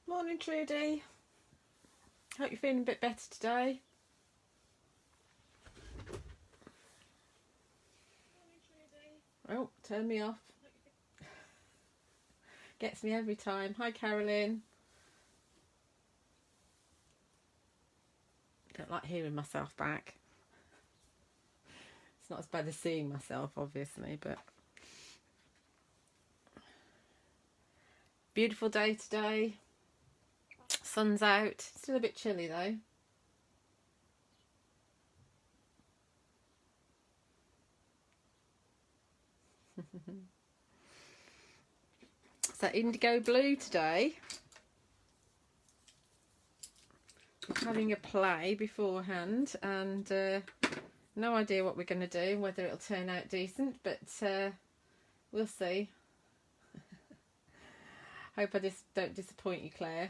Morning, Trudy. Hope you're feeling a bit better today. Oh, turn me off. Gets me every time. Hi, Carolyn. Don't like hearing myself back. It's not as bad as seeing myself, obviously, but beautiful day today. Sun's out. Still a bit chilly though. So IndigoBlu today. Having a play beforehand, and no idea what we're going to do, whether it'll turn out decent, but we'll see. Hope I just don't disappoint you, Claire.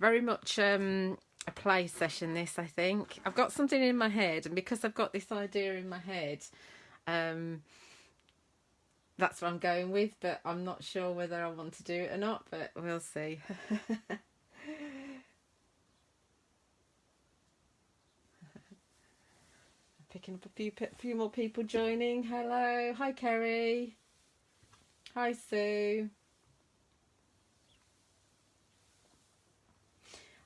Very much a play session this, I think. I've got something in my head, and because I've got this idea in my head, that's what I'm going with, but I'm not sure whether I want to do it or not, but we'll see. Picking up a few more people joining. Hello. Hi, Kerry. Hi, Sue.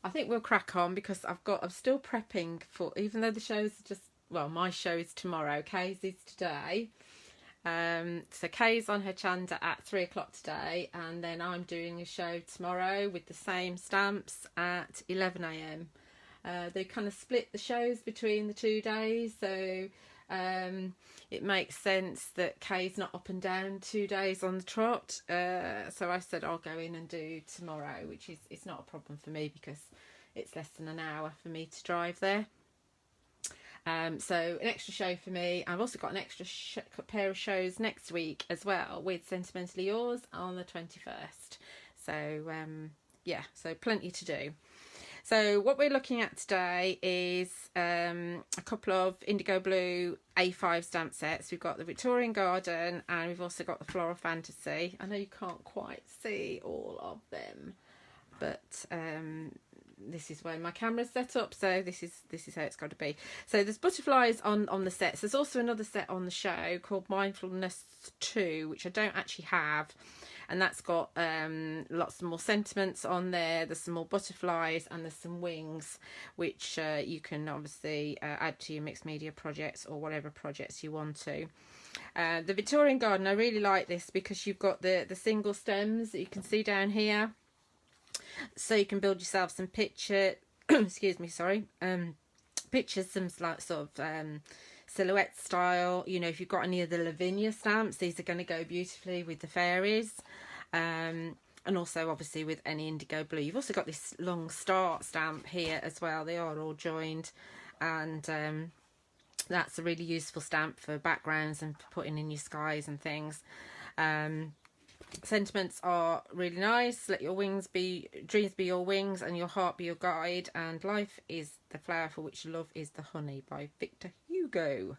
I think we'll crack on because I'm still prepping for, even though the show's just, well, my show is tomorrow, Kay's is today. So Kay's on her chanda at 3 o'clock today, and then I'm doing a show tomorrow with the same stamps at 11 a.m. They kind of split the shows between the 2 days, so it makes sense that Kay's not up and down 2 days on the trot. So I said I'll go in and do tomorrow, which is, it's not a problem for me because it's less than an hour for me to drive there. So an extra show for me. I've also got an extra pair of shows next week as well with Sentimentally Yours on the 21st. So yeah, so plenty to do. So what we're looking at today is a couple of IndigoBlu A5 stamp sets. We've got the Victorian Garden and we've also got the Floral Fantasy. I know you can't quite see all of them, but this is where my camera's set up, so this is how it's got to be. So there's butterflies on the sets. There's also another set on the show called Mindfulness 2, which I don't actually have, and that's got lots more sentiments on there. There's some more butterflies and there's some wings, which you can obviously add to your mixed media projects or whatever projects you want to. The Victorian Garden, I really like this because you've got the single stems that you can see down here. So you can build yourself some picture, excuse me, sorry, pictures, some like sort of silhouette style. You know, if you've got any of the Lavinia stamps, these are going to go beautifully with the fairies. And also obviously with any IndigoBlu. You've also got this long star stamp here as well. They are all joined, and that's a really useful stamp for backgrounds and for putting in your skies and things. Sentiments are really nice. Let your wings be, dreams be your wings and your heart be your guide, and life is the flower for which love is the honey by Victor Hugo.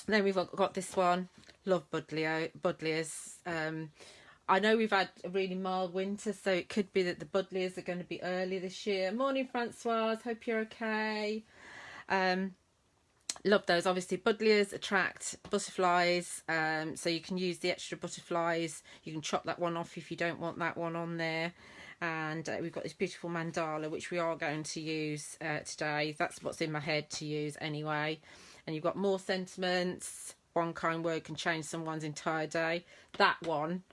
Then we've got this one, Love Buddleias. I know we've had a really mild winter, so it could be that the Buddleias are going to be early this year. Morning, Francoise, hope you're okay. Love those. Obviously Buddleias attract butterflies, so you can use the extra butterflies. You can chop that one off if you don't want that one on there. And we've got this beautiful mandala which we are going to use today. That's what's in my head to use anyway. And you've got more sentiments. One kind word can change someone's entire day. That one,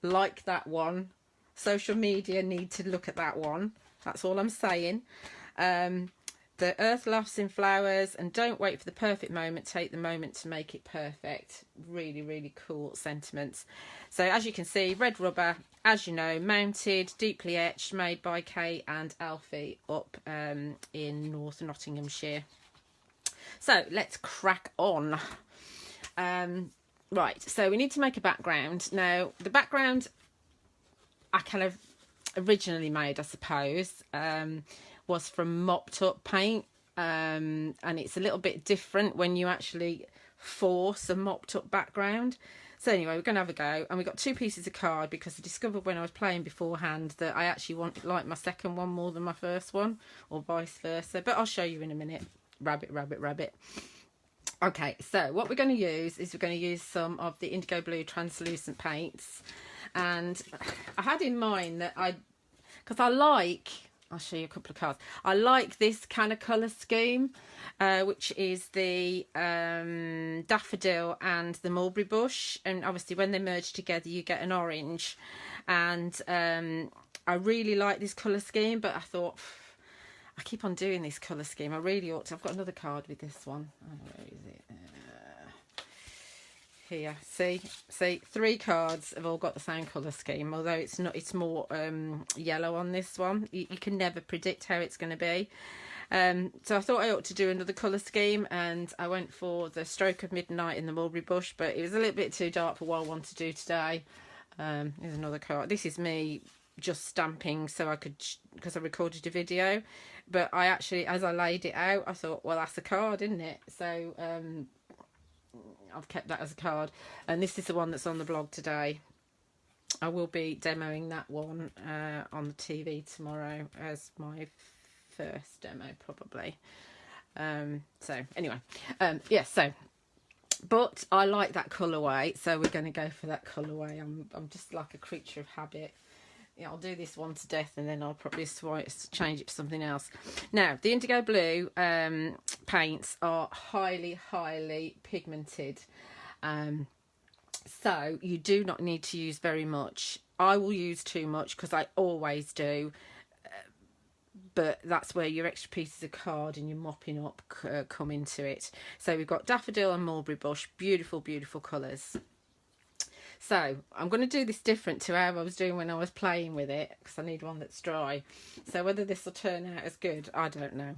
like that one, social media need to look at that one. That's all I'm saying. The earth laughs in flowers, and don't wait for the perfect moment, take the moment to make it perfect. Really, really cool sentiments. So as you can see, red rubber, as you know, mounted, deeply etched, made by Kay and Alfie up in North Nottinghamshire. So let's crack on. Right, so we need to make a background. Now, the background I kind of originally made, I suppose, was from mopped up paint, and it's a little bit different when you actually force a mopped up background. So anyway, we're going to have a go, and we got 2 pieces of card because I discovered when I was playing beforehand that I actually like my second one more than my first one, or vice versa, but I'll show you in a minute. Rabbit, rabbit, rabbit. Okay, so what we're going to use is we're going to use some of the IndigoBlu translucent paints, and I had in mind that because I'll show you a couple of cards. I like this kind of colour scheme, which is the daffodil and the mulberry bush, and obviously when they merge together you get an orange, and I really like this colour scheme, but I thought, I keep on doing this colour scheme. I really ought to. I've got another card with this one. Oh, where is it? Here. See, 3 cards have all got the same colour scheme. Although it's not. It's more yellow on this one. You can never predict how it's going to be. So I thought I ought to do another colour scheme, and I went for the Stroke of Midnight in the mulberry bush, but it was a little bit too dark for what I want to do today. Here's another card. This is me just stamping so I could, because I recorded a video, but I actually, as I laid it out, I thought, well, that's a card, isn't it? So I've kept that as a card, and this is the one that's on the blog today. I will be demoing that one on the TV tomorrow as my first demo, probably. So anyway, yeah, so but I like that colourway, so we're going to go for that colourway. I'm just like a creature of habit. Yeah, I'll do this one to death, and then I'll probably change it to something else. Now, the IndigoBlu paints are highly pigmented, so you do not need to use very much. I will use too much because I always do, but that's where your extra pieces of card and your mopping up come into it. So we've got daffodil and mulberry bush, beautiful colours. So I'm going to do this different to how I was doing when I was playing with it, because I need one that's dry. So whether this will turn out as good, I don't know.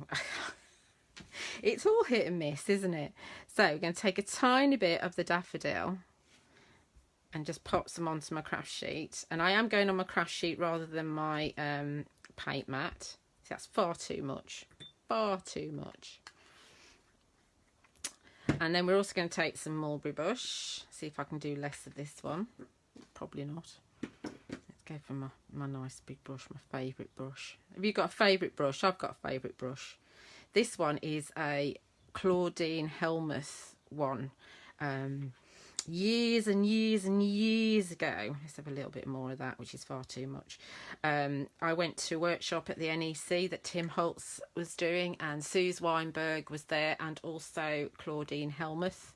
It's all hit and miss, isn't it? So we're going to take a tiny bit of the daffodil and just pop some onto my craft sheet. And I am going on my craft sheet rather than my paint mat. See, that's far too much. Far too much. And then we're also going to take some mulberry bush. See if I can do less of this one. Probably not. Let's go for my nice big brush, my favourite brush. Have you got a favourite brush? I've got a favourite brush. This one is a Claudine Helmuth one. Years and years ago. Let's have a little bit more of that, which is far too much. I went to a workshop at the NEC that Tim Holtz was doing, and Suze Weinberg was there, and also Claudine Helmuth.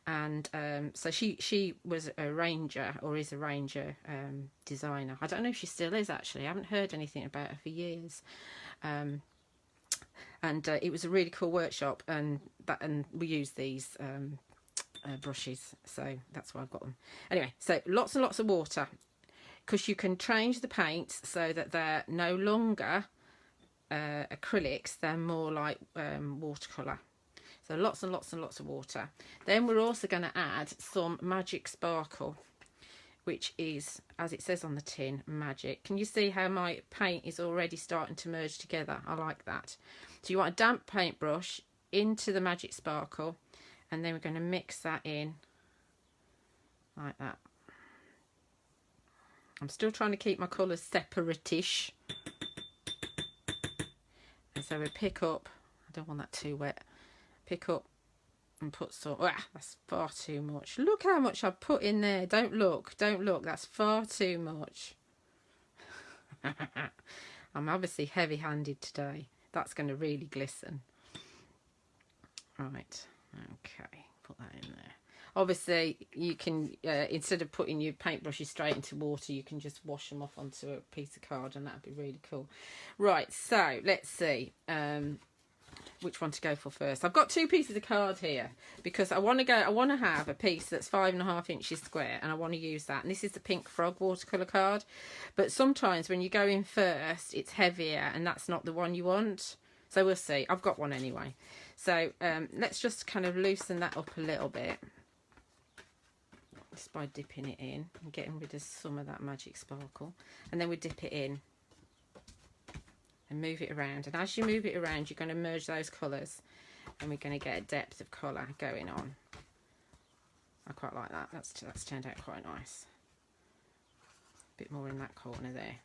And so she was a ranger, or is a ranger designer. I don't know if she still is, actually. I haven't heard anything about her for years. And it was a really cool workshop, and we used these brushes, so that's why I've got them. Anyway, so lots and lots of water, because you can change the paints so that they're no longer acrylics, they're more like watercolour. So lots and lots and lots of water. Then we're also going to add some Magic Sparkle, which is, as it says on the tin, magic. Can you see how my paint is already starting to merge together? I like that. So you want a damp paintbrush into the Magic Sparkle, and then we're going to mix that in like that. I'm still trying to keep my colours separate-ish. And so we pick up, I don't want that too wet, pick up and put some, that's far too much. Look how much I've put in there. Don't look, that's far too much. I'm obviously heavy-handed today. That's going to really glisten. Right. Okay, put that in there. Obviously, you can, instead of putting your paintbrushes straight into water, you can just wash them off onto a piece of card, and that'd be really cool. Right, so let's see which one to go for first. I've got 2 pieces of card here because I want to have a piece that's 5.5 inches square, and I want to use that. And this is the Pink Frog watercolour card. But sometimes when you go in first, it's heavier, and that's not the one you want. So we'll see. I've got one anyway. So let's just kind of loosen that up a little bit, just by dipping it in and getting rid of some of that Magic Sparkle. And then we dip it in and move it around. And as you move it around, you're going to merge those colours, and we're going to get a depth of colour going on. I quite like that. That's turned out quite nice. A bit more in that corner there.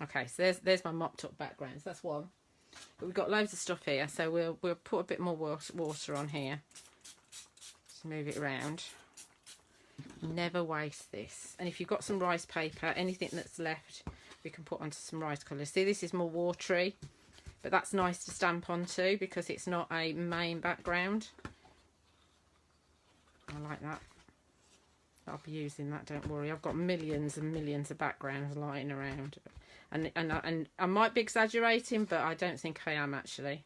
Okay, so there's my mopped up backgrounds. That's one. But we've got loads of stuff here, so we'll put a bit more water on here. Just move it around. Never waste this. And if you've got some rice paper, anything that's left, we can put onto some rice colours. See, this is more watery, but that's nice to stamp onto because it's not a main background. I like that. I'll be using that, don't worry. I've got millions and millions of backgrounds lying around. And I might be exaggerating, but I don't think I am actually.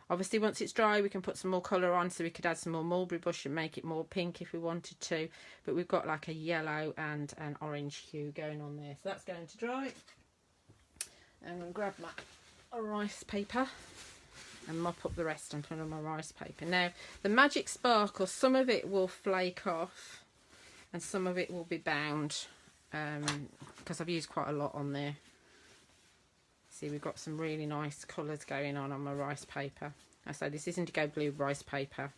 Obviously, once it's dry, we can put some more colour on, so we could add some more mulberry bush and make it more pink if we wanted to. But we've got like a yellow and an orange hue going on there. So that's going to dry. I'm going to grab my rice paper and mop up the rest and put on my rice paper. Now, the Magic Sparkle, some of it will flake off and some of it will be bound because I've used quite a lot on there. See, we've got some really nice colours going on my rice paper. So this is IndigoBlu rice paper,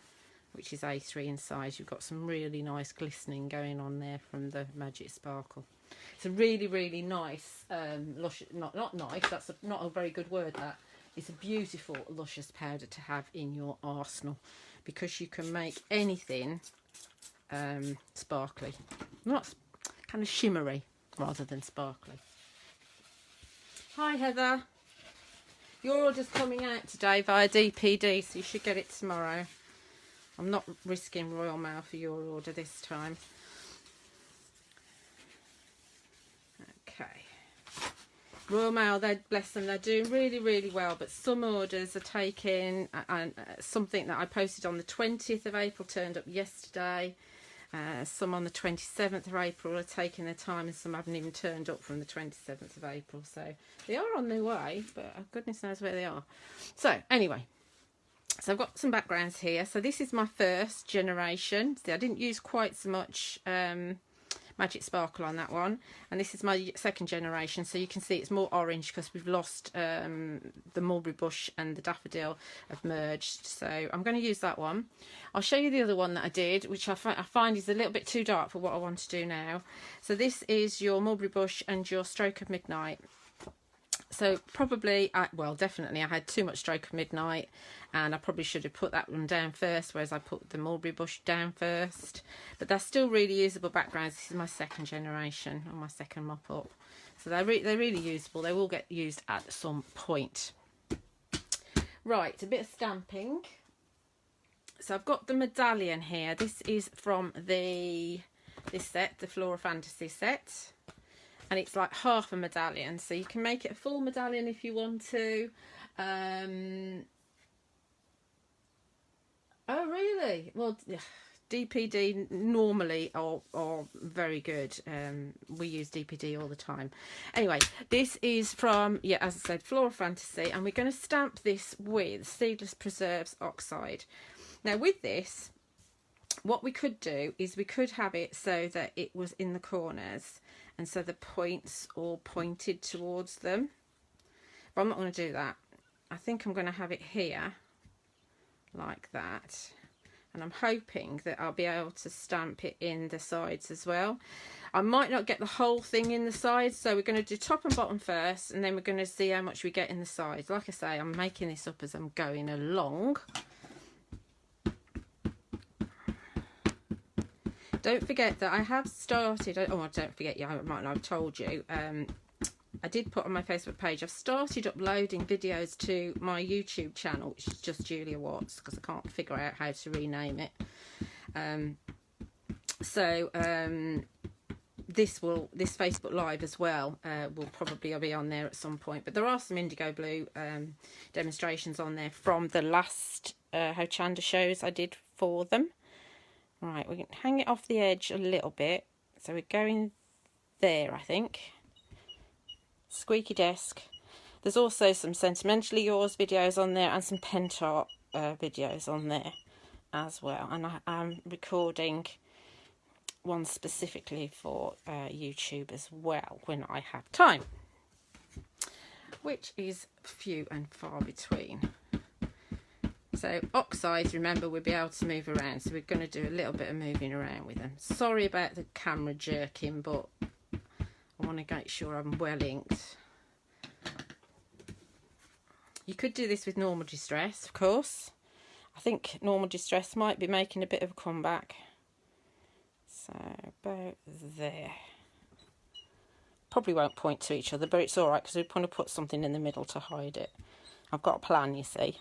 which is A3 in size. You've got some really nice glistening going on there from the Magic Sparkle. It's a really, really nice, luscious, not nice, that's not a very good word, that. It's a beautiful, luscious powder to have in your arsenal because you can make anything sparkly. Not kind of shimmery rather than sparkly. Hi Heather, your order's coming out today via DPD, so you should get it tomorrow. I'm not risking Royal Mail for your order this time. Okay. Royal Mail, bless them, they're doing really, really well, but some orders are taking, and something that I posted on the 20th of April turned up yesterday. Some on the 27th of April are taking their time, and some haven't even turned up from the 27th of April. So they are on their way, but goodness knows where they are. So anyway, so I've got some backgrounds here. So this is my first generation. See, I didn't use quite so much Magic Sparkle on that one, and this is my second generation. So you can see it's more orange because we've lost the mulberry bush and the daffodil have merged, so I'm going to use that one. I'll show you the other one that I did, which I find is a little bit too dark for what I want to do now. So this is your mulberry bush and your Stroke of Midnight. So probably, well, definitely I had too much Stroke of Midnight, and I probably should have put that one down first, whereas I put the mulberry bush down first. But they're still really usable backgrounds. This is my second generation, or my second mop up. So they're really usable. They will get used at some point. Right, a bit of stamping. So I've got the medallion here. This is from this set, the Floral Fantasy set. And it's like half a medallion, so you can make it a full medallion if you want to. Oh really? Well, DPD normally are very good. We use DPD all the time. Anyway, this is from, yeah, as I said, Floral Fantasy, and we're going to stamp this with Seedless Preserves Oxide. Now with this, what we could do is we could have it so that it was in the corners, and so the points all pointed towards them. But I'm not going to do that. I think I'm going to have it here like that, and I'm hoping that I'll be able to stamp it in the sides as well. I might not get the whole thing in the sides, so we're going to do top and bottom first, and then we're going to see how much we get in the sides. Like I say, I'm making this up as I'm going along. Don't forget that I have started, oh, I don't forget, yeah, I might not have told you, I did put on my Facebook page, I've started uploading videos to my YouTube channel, which is just Julia Watts, because I can't figure out how to rename it. This Facebook Live as well will probably be on there at some point, but there are some IndigoBlu demonstrations on there from the last Hochanda shows I did for them. Right, we can hang it off the edge a little bit. So we're going there, I think. Squeaky desk. There's also some Sentimentally Yours videos on there and some pen art videos on there as well. And I'm recording one specifically for YouTube as well when I have time, which is few and far between. So oxides, remember, we'll be able to move around, so we're going to do a little bit of moving around with them. Sorry about the camera jerking, but I want to make sure I'm well inked. You could do this with normal distress, of course. I think normal distress might be making a bit of a comeback. So about there. Probably won't point to each other, but it's alright because we want to put something in the middle to hide it. I've got a plan, you see.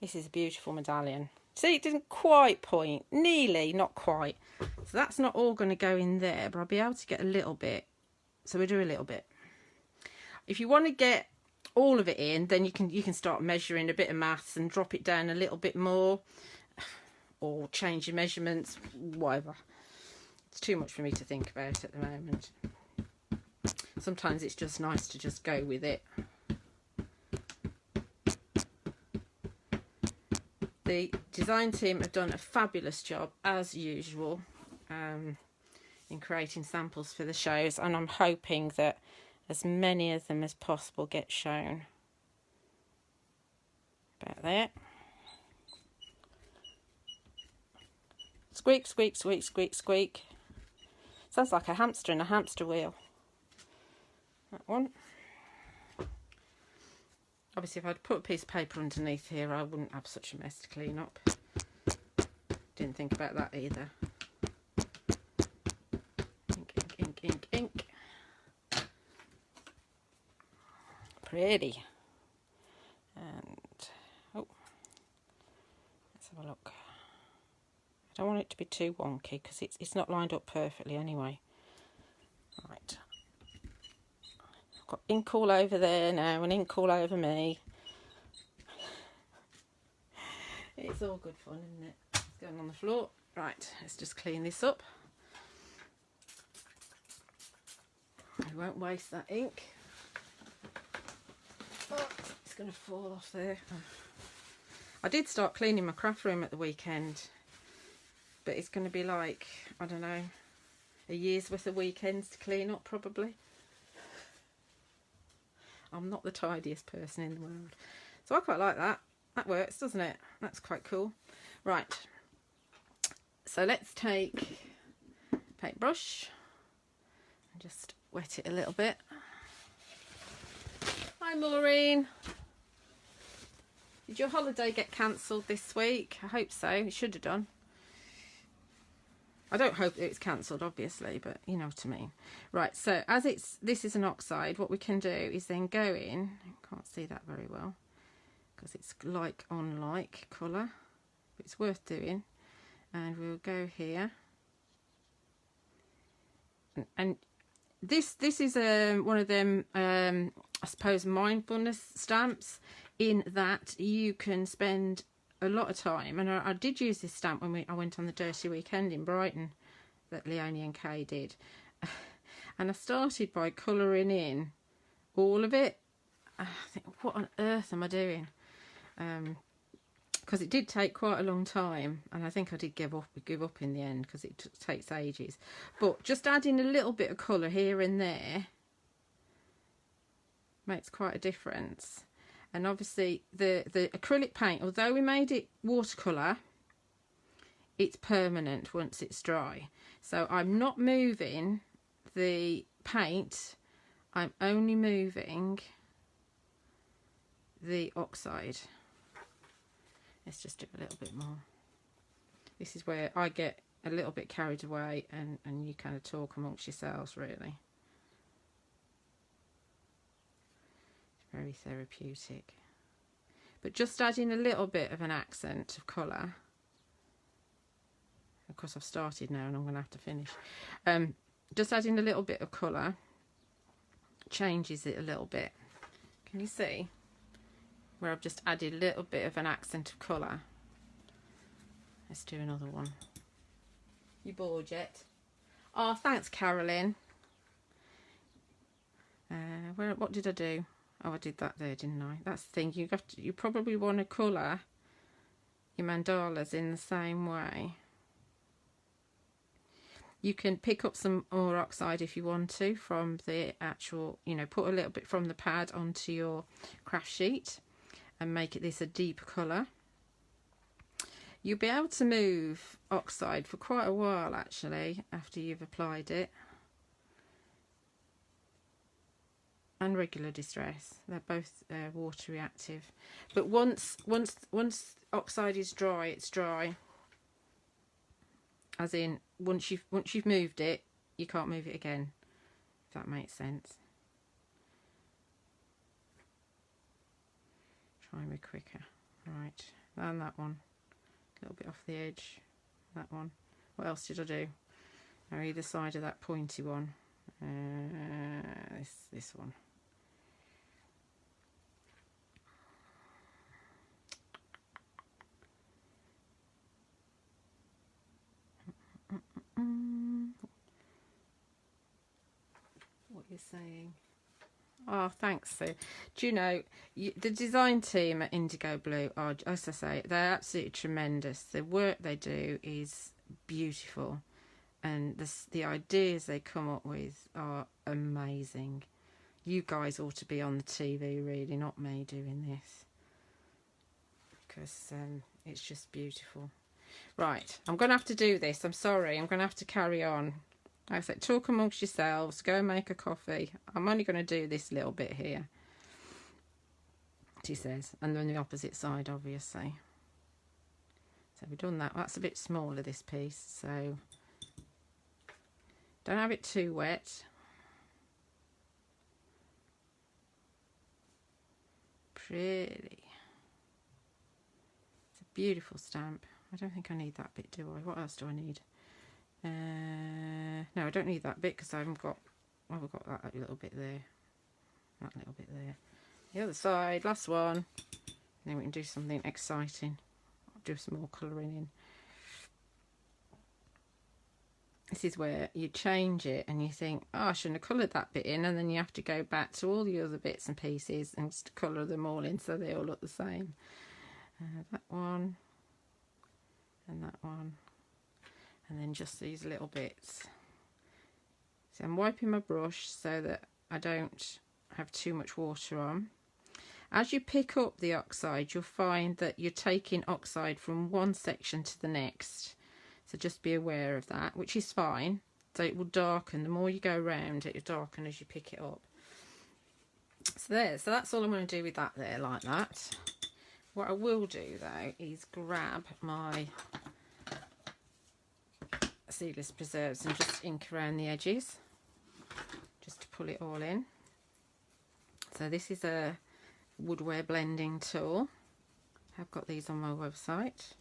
This is a beautiful medallion. See, it didn't quite point. Nearly, not quite. So that's not all going to go in there, but I'll be able to get a little bit. So we'll do a little bit. If you want to get all of it in, then you can start measuring a bit of maths and drop it down a little bit more. Or change your measurements, whatever. It's too much for me to think about at the moment. Sometimes it's just nice to just go with it. The design team have done a fabulous job, as usual, in creating samples for the shows, and I'm hoping that as many of them as possible get shown. About there. Squeak, squeak, squeak, squeak, squeak. Sounds like a hamster in a hamster wheel. That one. Obviously, if I'd put a piece of paper underneath here, I wouldn't have such a mess to clean up. Didn't think about that either. Ink, ink, ink, ink, ink. Pretty. And, oh, let's have a look. I don't want it to be too wonky because it's not lined up perfectly anyway. Right. I've got ink all over there now and ink all over me. It's all good fun, isn't it? It's going on the floor. Right, let's just clean this up. We won't waste that ink. Oh, it's going to fall off there. I did start cleaning my craft room at the weekend, but it's going to be like, I don't know, a year's worth of weekends to clean up probably. I'm not the tidiest person in the world. So I quite like that. That works, doesn't it? That's quite cool. Right. So let's take a paintbrush and just wet it a little bit. Hi Maureen. Did your holiday get cancelled this week? I hope so. It should have done. I don't hope it's cancelled, obviously, but you know what I mean. Right, so as this is an oxide, what we can do is then go in. I can't see that very well because it's like on like colour, but it's worth doing. And we'll go here. And this is one of them, I suppose, mindfulness stamps, in that you can spend a lot of time, and I did use this stamp when I went on the Dirty Weekend in Brighton that Leonie and Kay did, and I started by colouring in all of it. I think, what on earth am I doing? Because it did take quite a long time, and I think I did give up in the end because it takes ages. But just adding a little bit of colour here and there makes quite a difference. And obviously the acrylic paint, although we made it watercolour, it's permanent once it's dry. So I'm not moving the paint, I'm only moving the oxide. Let's just do a little bit more. This is where I get a little bit carried away and you kind of talk amongst yourselves, really. Very therapeutic. But just adding a little bit of an accent of colour. Of course I've started now and I'm going to have to finish. Just adding a little bit of colour changes it a little bit. Can you see? Where I've just added a little bit of an accent of colour. Let's do another one. You bored yet? Oh, thanks Carolyn. What did I do? Oh, I did that there, didn't I? That's the thing. You probably want to colour your mandalas in the same way. You can pick up some more oxide if you want to from the actual, you know, put a little bit from the pad onto your craft sheet and make this a deeper colour. You'll be able to move oxide for quite a while actually after you've applied it. And regular distress, they're both water reactive, but once oxide is dry, it's dry, as in once you've moved it, you can't move it again, if that makes sense. Try and be quicker. Right, and that one a little bit off the edge, that one. What else did I do? Now either side of that pointy one, this one. What you're saying. Oh, thanks, Sue. Do you know, the design team at IndigoBlu are, as I say, they're absolutely tremendous. The work they do is beautiful, and the ideas they come up with are amazing. You guys ought to be on the TV, really, not me doing this, because it's just beautiful. Right, I'm going to have to do this. I'm sorry, I'm going to have to carry on. Like I said, talk amongst yourselves, go and make a coffee. I'm only going to do this little bit here, she says, and then the opposite side, obviously. So we've done that. That's a bit smaller, this piece, so don't have it too wet. Pretty. It's a beautiful stamp. I don't think I need that bit, do I? What else do I need? No, I don't need that bit because I haven't got, well, I've got that little bit there. That little bit there. The other side, last one. Then we can do something exciting. I'll do some more colouring in. This is where you change it and you think, oh, I shouldn't have coloured that bit in, and then you have to go back to all the other bits and pieces and just colour them all in so they all look the same. That one. And that one. And then just these little bits. So I'm wiping my brush so that I don't have too much water on. As you pick up the oxide, you'll find that you're taking oxide from one section to the next. So just be aware of that, which is fine. So it will darken. The more you go around, it will darken as you pick it up. So there. So that's all I'm going to do with that there, like that. What I will do, though, is grab my seedless preserves and just ink around the edges just to pull it all in. So this is a woodware blending tool. I've got these on my website.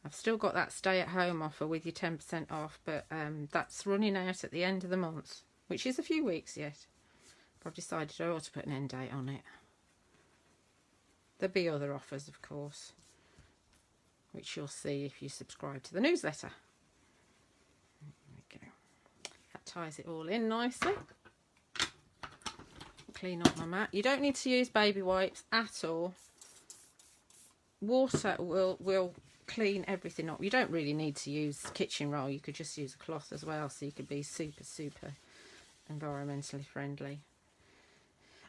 I've still got that stay at home offer with your 10% off, but that's running out at the end of the month, which is a few weeks yet. But I've decided I ought to put an end date on it. There'll be other offers, of course, which you'll see if you subscribe to the newsletter. That ties it all in nicely. Clean up my mat. You don't need to use baby wipes at all. Water will clean everything up. You don't really need to use kitchen roll. You could just use a cloth as well, so you could be super environmentally friendly.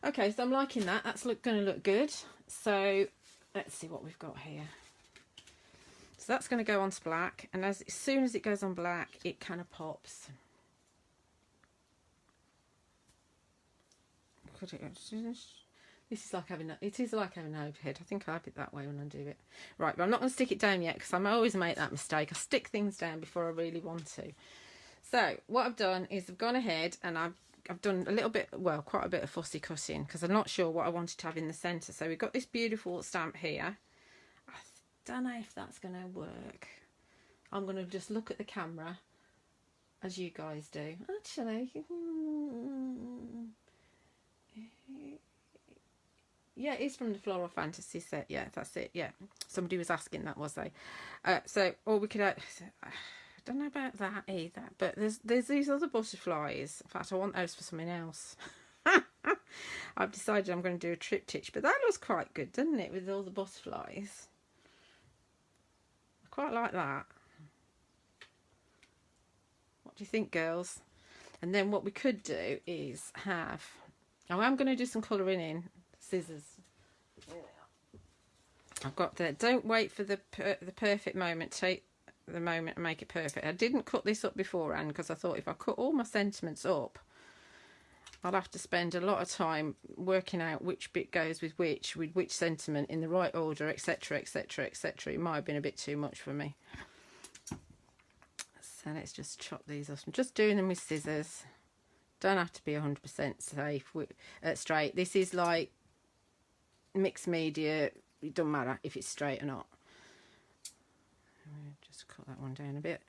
Okay, so I'm liking that. That's going to look good. So let's see what we've got here. So that's going to go onto black, and as soon as it goes on black, it kind of pops. This is like having it is like having an overhead. I think I have it that way when I do it. Right, but I'm not going to stick it down yet because I always make that mistake. I stick things down before I really want to. So what I've done is I've gone ahead and I've done a little bit, well, quite a bit of fussy cutting because I'm not sure what I wanted to have in the centre. So we've got this beautiful stamp here. I don't know if that's going to work. I'm going to just look at the camera as you guys do. Actually, yeah, it's from the Floral Fantasy set. Yeah, that's it. Yeah, somebody was asking that, was they? So, or we could. I don't know about that either. But there's these other butterflies. In fact, I want those for something else. I've decided I'm going to do a triptych, but that looks quite good, doesn't it? With all the butterflies, I quite like that. What What do you think, girls? And then what we could do is have... Oh, I'm going to do some colouring in. Scissors. I've got the... Don't wait for the perfect moment. Take the moment and make it perfect. I didn't cut this up beforehand because I thought if I cut all my sentiments up, I'll have to spend a lot of time working out which bit goes with which sentiment in the right order, etc, etc, etc. It might have been a bit too much for me. So let's just chop these off. I'm just doing them with scissors. Don't have to be 100% safe straight. This is like mixed media. It doesn't matter if it's straight or not. Just cut that one down a bit.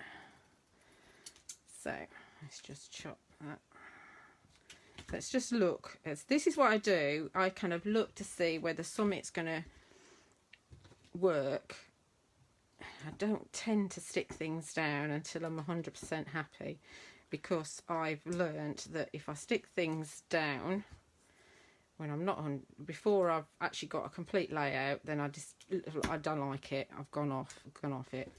So let's just chop that. Let's just look. This is what I do. I kind of look to see whether something's going to work. I don't tend to stick things down until I'm 100% happy, because I've learnt that if I stick things down when I'm not on, before I've actually got a complete layout, then I don't like it. I've gone off it.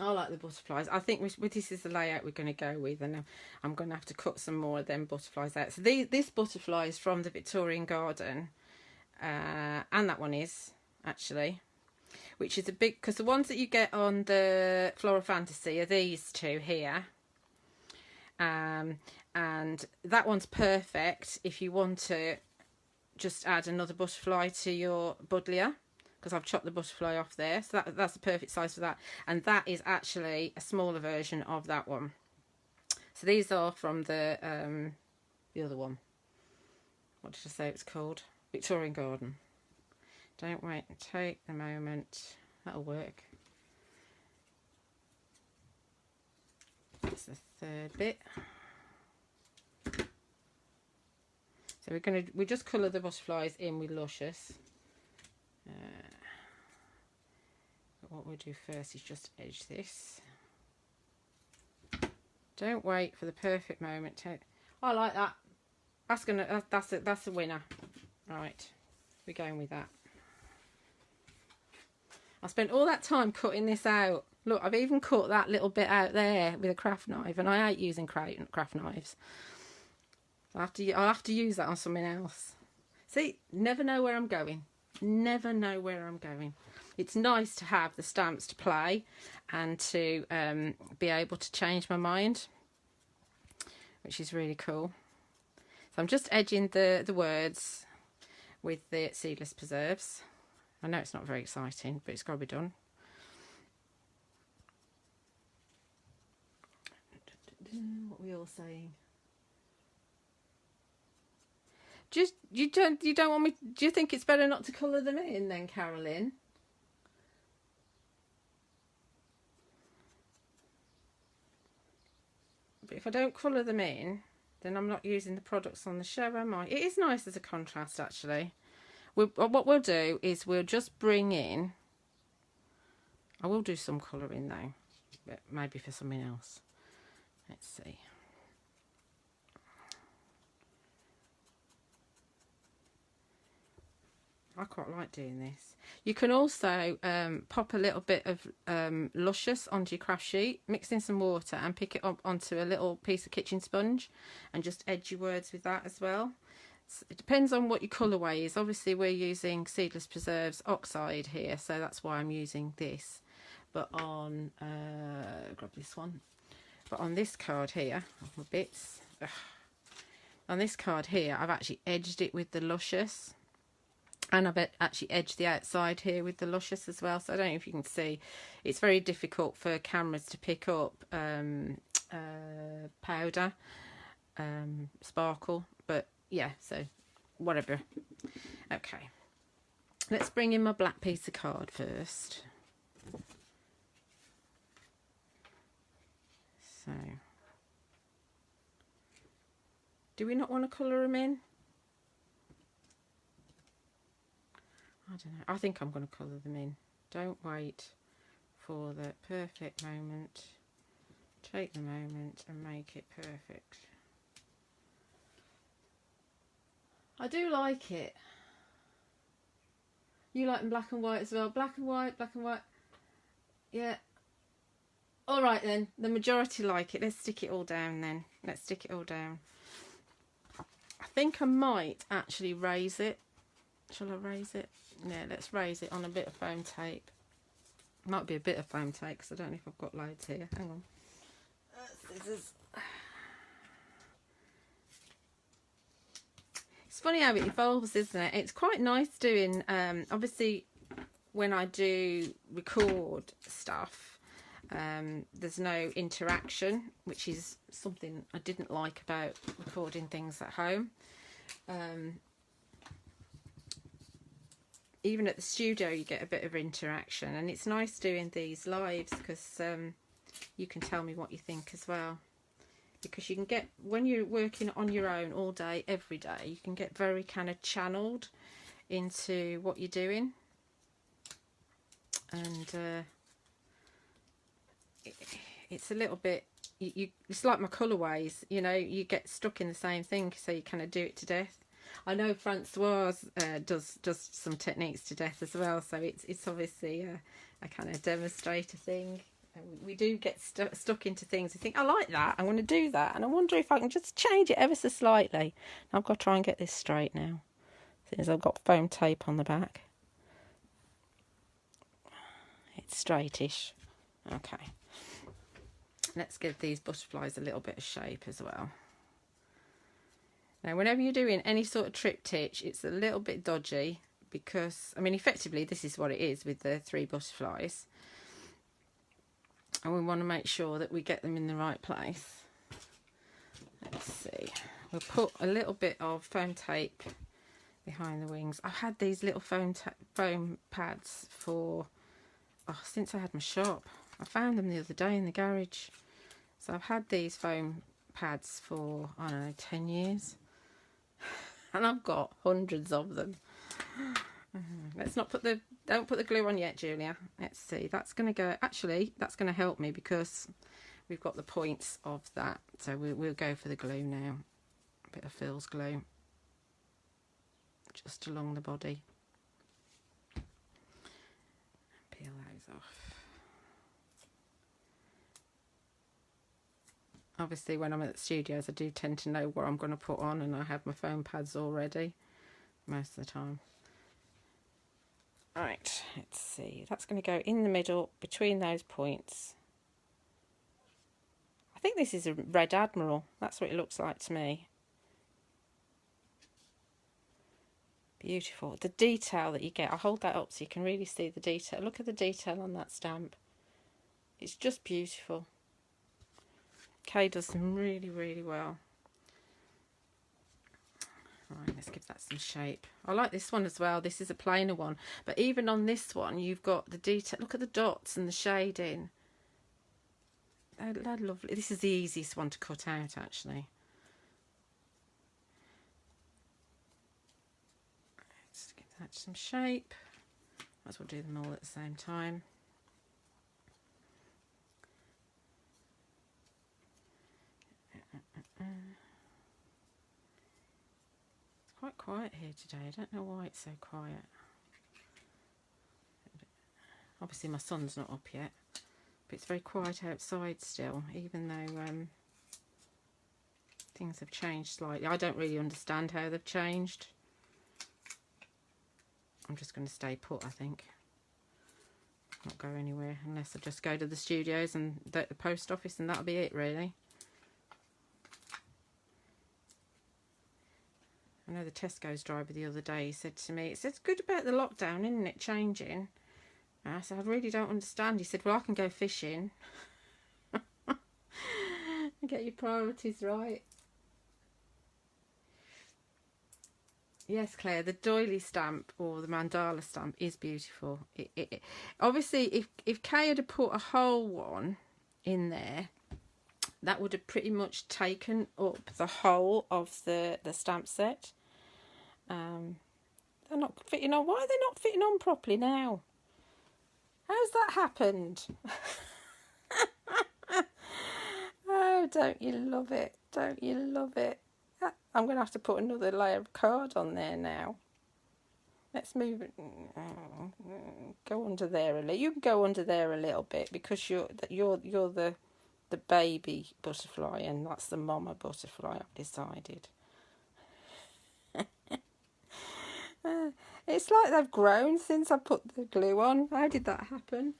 I like the butterflies. I think this is the layout we're going to go with, and I'm going to have to cut some more of them butterflies out. So this butterfly is from the Victorian garden, and that one is actually, which is a big, because the ones that you get on the Floral Fantasy are these two here, and that one's perfect if you want to just add another butterfly to your buddleia, because I've chopped the butterfly off there, so that's the perfect size for that. And that is actually a smaller version of that one. So these are from the other one. What did I say it's called? Victorian garden. Don't wait, take the moment. That'll work. That's the third bit. So we just colour the butterflies in with Luscious. But what we'll do first is just edge this. Don't wait for the perfect moment. I like that. That's a winner. Right, we're going with that. I spent all that time cutting this out. Look, I've even cut that little bit out there with a craft knife, and I hate using craft knives. I'll have to use that on something else. See, never know where I'm going. Never know where I'm going. It's nice to have the stamps to play and to be able to change my mind, which is really cool. So I'm just edging the words with the seedless preserves. I know it's not very exciting, but it's got to be done. What are we all saying? You don't want me? Do you think it's better not to colour them in then, Carolyn? But if I don't colour them in, then I'm not using the products on the show, am I? It is nice as a contrast, actually. What we'll do is we'll just bring in... I will do some colouring though, but maybe for something else. Let's see. I quite like doing this. You can also pop a little bit of Luscious onto your craft sheet, mix in some water and pick it up onto a little piece of kitchen sponge and just edge your words with that as well. So it depends on what your colourway is. Obviously we're using Seedless Preserves Oxide here, so that's why I'm using this. But on, grab this one. But on this card here, my bits, on this card here, I've actually edged it with the Luscious. And I've actually edged the outside here with the Luscious as well. So I don't know if you can see. It's very difficult for cameras to pick up powder, sparkle. But yeah, so whatever. Okay. Let's bring in my black piece of card first. So, do we not want to colour them in? I don't know. I think I'm going to colour them in. Don't wait for the perfect moment. Take the moment and make it perfect. I do like it. You like them black and white as well. Black and white, black and white. Yeah, All right then, the majority like it. Let's stick it all down then. Let's stick it all down. I think I might actually raise it. Shall I raise it? Yeah, let's raise it on a bit of foam tape. Might be a bit of foam tape because I don't know if I've got loads here. Hang on. Scissors. It's funny how it evolves, isn't it? It's quite nice doing, obviously, when I do record stuff, there's no interaction, which is something I didn't like about recording things at home. Even at the studio you get a bit of interaction, and it's nice doing these lives because you can tell me what you think as well, because you can get, when you're working on your own all day every day, you can get very kind of channeled into what you're doing, and it's a little bit, it's like my colourways, you know, you get stuck in the same thing, so you kind of do it to death. I know Francoise does some techniques to death as well, so it's obviously a kind of demonstrator thing. We do get stuck into things. I think, I like that, I'm going to do that, and I wonder if I can just change it ever so slightly. I've got to try and get this straight now, since I've got foam tape on the back. It's straightish. Okay. Let's give these butterflies a little bit of shape as well. Now, whenever you're doing any sort of triptych, it's a little bit dodgy because, I mean, effectively, this is what it is with the 3 butterflies. And we want to make sure that we get them in the right place. Let's see. We'll put a little bit of foam tape behind the wings. I've had these little foam pads for, since I had my shop. I found them the other day in the garage. So I've had these foam pads for, I don't know, 10 years. And I've got hundreds of them. Let's not put don't put the glue on yet, Julia. Let's see. That's going to go, actually, that's going to help me because we've got the points of that. So we'll go for the glue now. A bit of Phil's glue. Just along the body. Peel those off. Obviously, when I'm at the studios, I do tend to know what I'm going to put on, and I have my foam pads already most of the time. Right, let's see. That's going to go in the middle between those points. I think this is a Red Admiral. That's what it looks like to me. Beautiful. The detail that you get. I'll hold that up so you can really see the detail. Look at the detail on that stamp. It's just beautiful. Kay does them really, really well. Right, let's give that some shape. I like this one as well. This is a plainer one, but even on this one, you've got the detail. Look at the dots and the shading. They're lovely. This is the easiest one to cut out, actually. Let's give that some shape. Might as well do them all at the same time. It's quite quiet here today. I don't know why it's so quiet. Obviously my sun's not up yet, but it's very quiet outside still, even though things have changed slightly. I don't really understand how they've changed. I'm just going to stay put, I think. Not go anywhere unless I just go to the studios and the post office, and that'll be it, really. I know the Tesco's driver the other day, he said to me, it's good about the lockdown, isn't it, changing? And I said, I really don't understand. He said, well, I can go fishing. Get your priorities right. Yes, Claire, the doily stamp or the mandala stamp is beautiful. Obviously, if Kay had put a whole one in there, that would have pretty much taken up the whole of the stamp set. They're not fitting on. Why are they not fitting on properly now? How's that happened? Oh, don't you love it? Don't you love it? I'm going to have to put another layer of card on there now. Let's move it. Go under there a little. You can go under there a little bit because you're the baby butterfly and that's the mama butterfly. I've decided. It's like they've grown since I put the glue on. How did that happen?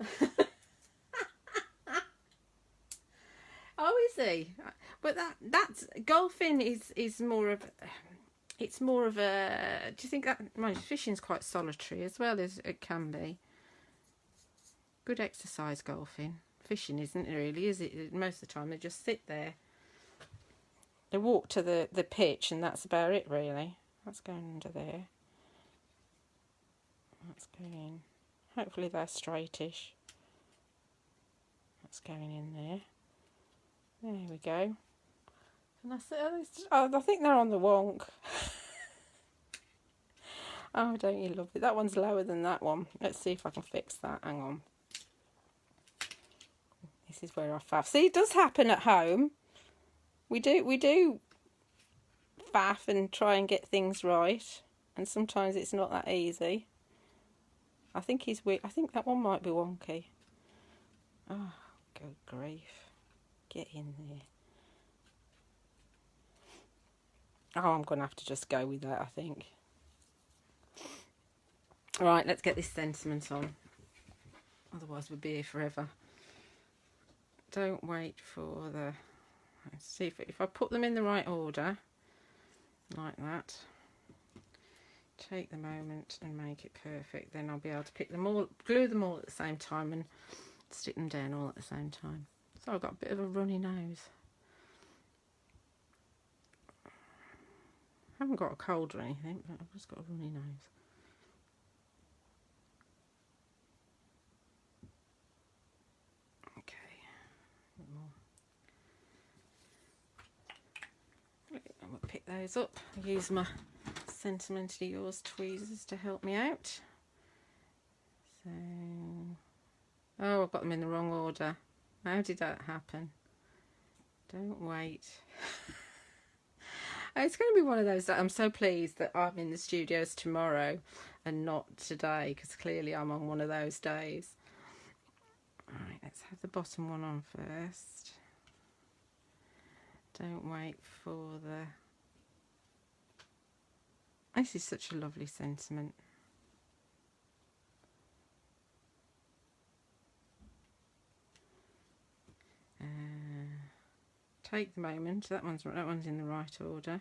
Oh, is he? But that's golfing is more of. It's more of a. Do you think that? Well, fishing's quite solitary as well as it can be. Good exercise, golfing. Fishing isn't really, is it? Most of the time they just sit there. They walk to the pitch and that's about it, really. That's going under there. That's going. Hopefully they're straightish. That's going in there. There we go. And I think they're on the wonk. Oh, don't you love it? That one's lower than that one. Let's see if I can fix that. Hang on. This is where I faff. See, it does happen at home. We do faff and try and get things right, and sometimes it's not that easy. I think he's weak. I think that one might be wonky. Oh, good grief! Get in there. Oh, I'm going to have to just go with that, I think. Right, let's get this sentiment on. Otherwise we'll be here forever. Don't wait for the... Let's see if I put them in the right order, like that. Take the moment and make it perfect. Then I'll be able to pick them all, glue them all at the same time and stick them down all at the same time. So I've got a bit of a runny nose. I haven't got a cold or anything, but I've just got a runny nose. Okay, a bit more. I'm going to pick those up. I'll use my Sentimentally Yours tweezers to help me out. So, oh, I've got them in the wrong order. How did that happen? Don't wait. It's going to be one of those that I'm so pleased that I'm in the studios tomorrow and not today, because clearly I'm on one of those days. Alright, let's have the bottom one on first. Don't wait for the... This is such a lovely sentiment. Take the moment. That one's in the right order.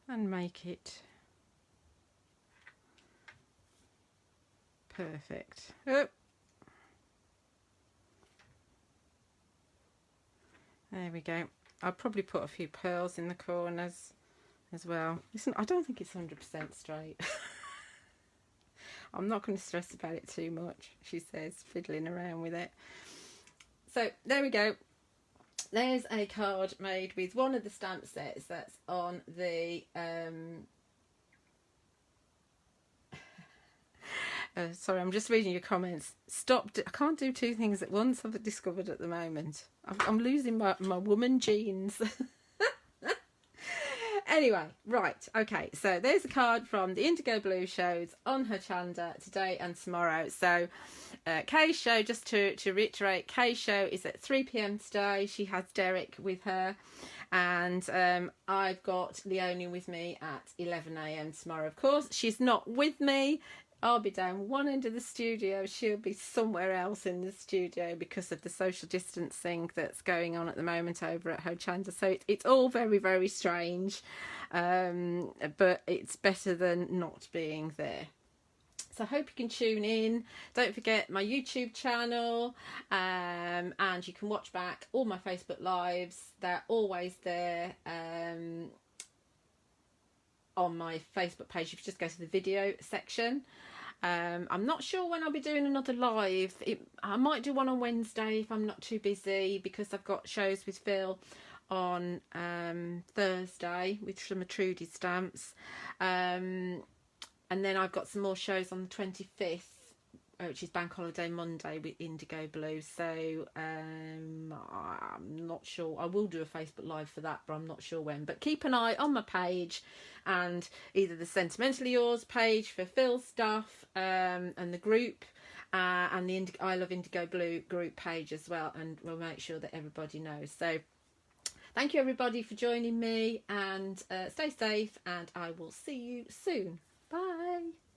And make it perfect. Oh. There we go. I'll probably put a few pearls in the corners as well. Listen, I don't think it's 100% straight. I'm not going to stress about it too much, she says, fiddling around with it. So there we go. There's a card made with one of the stamp sets that's on the sorry, I'm just reading your comments. Stop. I can't do two things at once, I've discovered at the moment. I'm losing my woman genes. Anyway, right, okay, so there's a card from the IndigoBlu shows on her chanda today and tomorrow. So Kay's show, just to reiterate, Kay's show is at 3 p.m. today. She has Derek with her, and I've got Leonie with me at 11 a.m. tomorrow. Of course, she's not with me. I'll be down one end of the studio. She'll be somewhere else in the studio because of the social distancing that's going on at the moment over at Hochanda. So it's all very, very strange. But it's better than not being there. So I hope you can tune in. Don't forget my YouTube channel. And you can watch back all my Facebook Lives. They're always there. On my Facebook page, if you just go to the video section. I'm not sure when I'll be doing another live. I might do one on Wednesday if I'm not too busy, because I've got shows with Phil on Thursday with some of Trudy's stamps, and then I've got some more shows on the 25th which is Bank Holiday Monday with IndigoBlu. So I'm not sure. I will do a Facebook Live for that, but I'm not sure when. But keep an eye on my page, and either the Sentimentally Yours page for Phil stuff, and the group, and the I Love IndigoBlu group page as well, and we'll make sure that everybody knows. So thank you everybody for joining me, and stay safe, and I will see you soon. Bye.